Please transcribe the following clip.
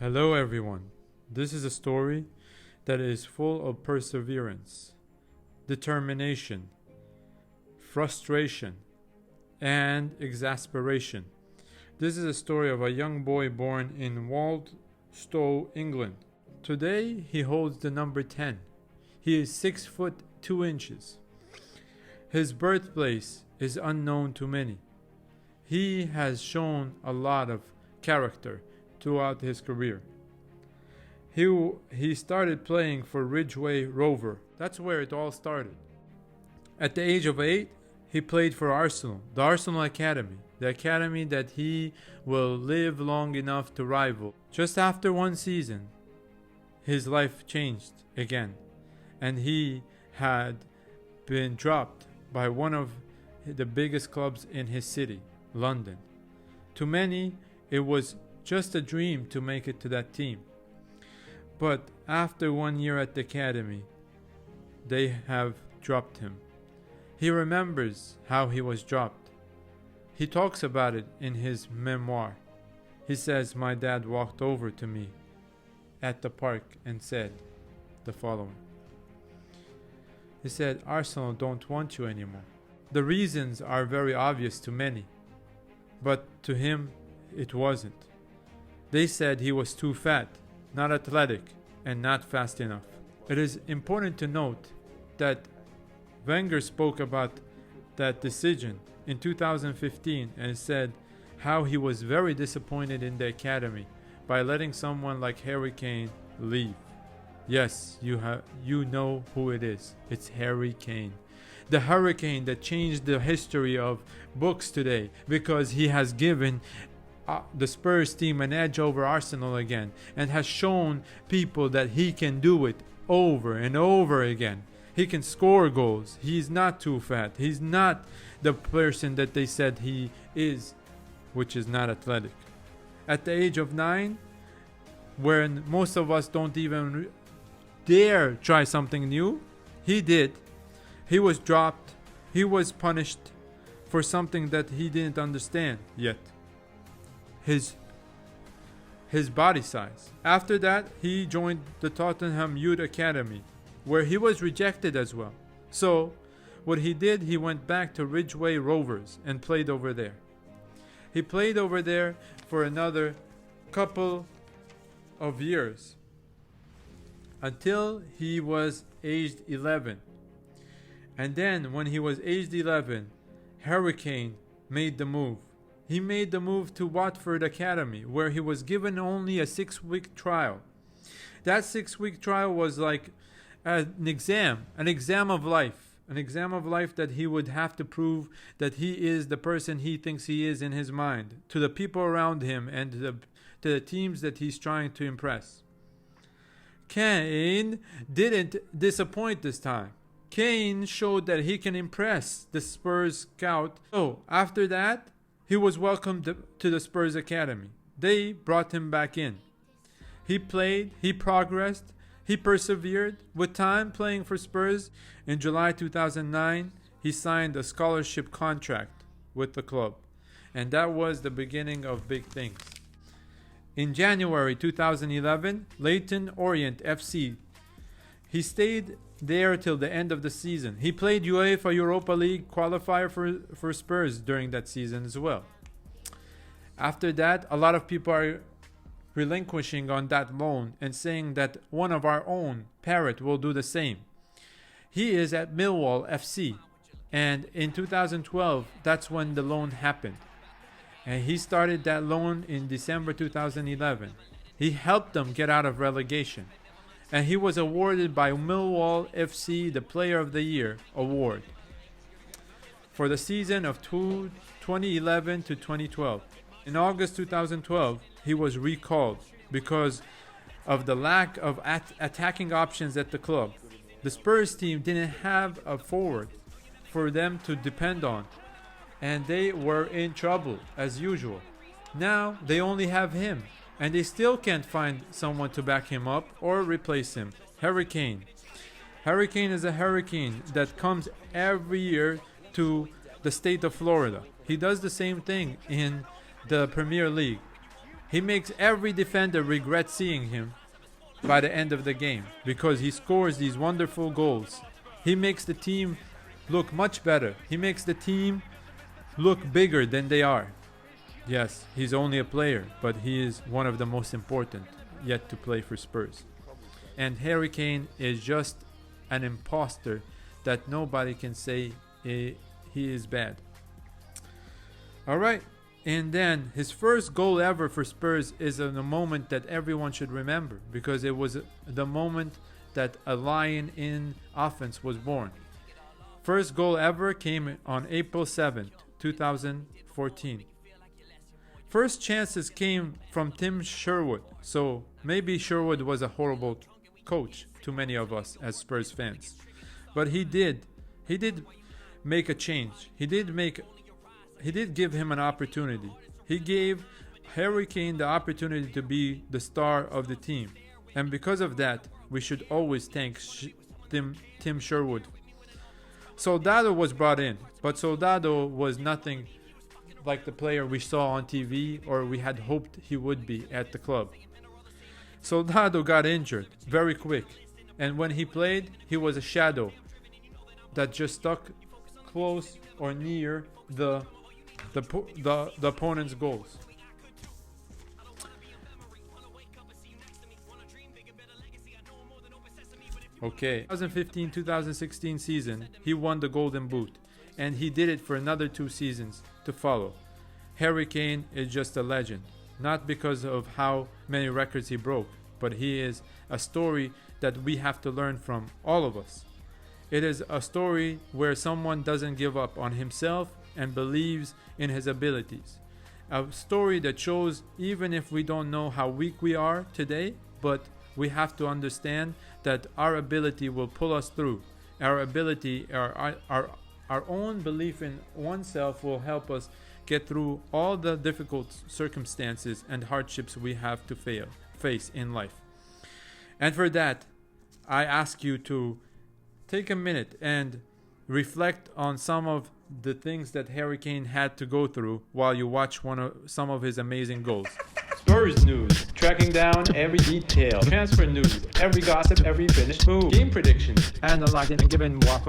Hello, everyone. This is a story that is full of perseverance, determination, frustration, and exasperation. This is a story of a young boy born in Walstow, England. Today, he holds the number 10. He is 6 foot 2 inches. His birthplace is unknown to many. He has shown a lot of character throughout his career. He started playing for Ridgeway Rover. That's where it all started. At the age of 8, he played for Arsenal, the Arsenal Academy, the academy that he will live long enough to rival. Just after one season, his life changed again, and he had been dropped by one of the biggest clubs in his city, London. To many, it was just a dream to make it to that team. But after 1 year at the academy, they have dropped him. He remembers how he was dropped. He talks about it in his memoir. He says, "My dad walked over to me at the park and said the following. He said, Arsenal don't want you anymore. The reasons are very obvious to many, but to him it wasn't. They said he was too fat, not athletic, and not fast enough. It is important to note that Wenger spoke about that decision in 2015 and said how he was very disappointed in the academy by letting someone like Harry Kane leave. Yes, you know who it is. It's Harry Kane. The hurricane that changed the history of books today because he has given the Spurs team an edge over Arsenal again and has shown people that he can do it over and over again. He can score goals. He's not too fat. He's not the person that they said he is, which is not athletic. At the age of 9, when most of us don't even dare try something new, he did. He was dropped. He was punished for something that he didn't understand yet. His body size. After that, he joined the Tottenham Youth Academy, where he was rejected as well. So, what he did, he went back to Ridgeway Rovers and played over there. He played over there for another couple of years until he was aged 11. And then, when he was aged 11, Harry Kane made the move. He made the move to Watford Academy, where he was given only a 6-week trial. That 6-week trial was like an exam of life. An exam of life that he would have to prove that he is the person he thinks he is in his mind, to the people around him and to the teams that he's trying to impress. Kane didn't disappoint this time. Kane showed that he can impress the Spurs scout. So, after that, he was welcomed to the Spurs Academy. They brought him back in. He played, he progressed, he persevered. With time playing for Spurs, in July 2009, he signed a scholarship contract with the club. And that was the beginning of big things. In January 2011, Leyton Orient FC. He stayed there till the end of the season. He played UEFA Europa League qualifier for Spurs during that season as well. After that, a lot of people are relinquishing on that loan and saying that one of our own, Parrott, will do the same. He is at Millwall FC, and in 2012, that's when the loan happened. And he started that loan in December 2011. He helped them get out of relegation. And he was awarded by Millwall FC the Player of the Year award for the season of 2011 to 2012. In August 2012, he was recalled because of the lack of attacking options at the club. The Spurs team didn't have a forward for them to depend on, and they were in trouble as usual. Now they only have him, and they still can't find someone to back him up or replace him. Harry Kane. Harry Kane is a hurricane that comes every year to the state of Florida. He does the same thing in the Premier League. He makes every defender regret seeing him by the end of the game because he scores these wonderful goals. He makes the team look much better. He makes the team look bigger than they are. Yes, he's only a player, but he is one of the most important yet to play for Spurs. And Harry Kane is just an imposter that nobody can say he is bad. All right. And then his first goal ever for Spurs is in a moment that everyone should remember because it was the moment that a lion in offense was born. First goal ever came on April 7th, 2014. First chances came from Tim Sherwood, so maybe Sherwood was a horrible coach to many of us as Spurs fans. But he did make a change. He did give him an opportunity. He gave Harry Kane the opportunity to be the star of the team. And because of that, we should always thank Tim Sherwood. Soldado was brought in, but Soldado was nothing like the player we saw on TV or we had hoped he would be at the club. Soldado got injured very quick, and when he played, he was a shadow that just stuck close or near the opponent's goals. Okay, 2015-2016 season, he won the Golden Boot, and he did it for another 2 seasons to follow. Harry Kane is just a legend, not because of how many records he broke, but he is a story that we have to learn from, all of us. It is a story where someone doesn't give up on himself and believes in his abilities. A story that shows even if we don't know how weak we are today, but we have to understand that our ability will pull us through. Our ability, our own belief in oneself will help us get through all the difficult circumstances and hardships we have to face in life. And for that, I ask you to take a minute and reflect on some of the things that Harry Kane had to go through while you watch some of his amazing goals. Spurs news, tracking down every detail. Transfer news, every gossip, every finished move. Game predictions, analyzing and giving more.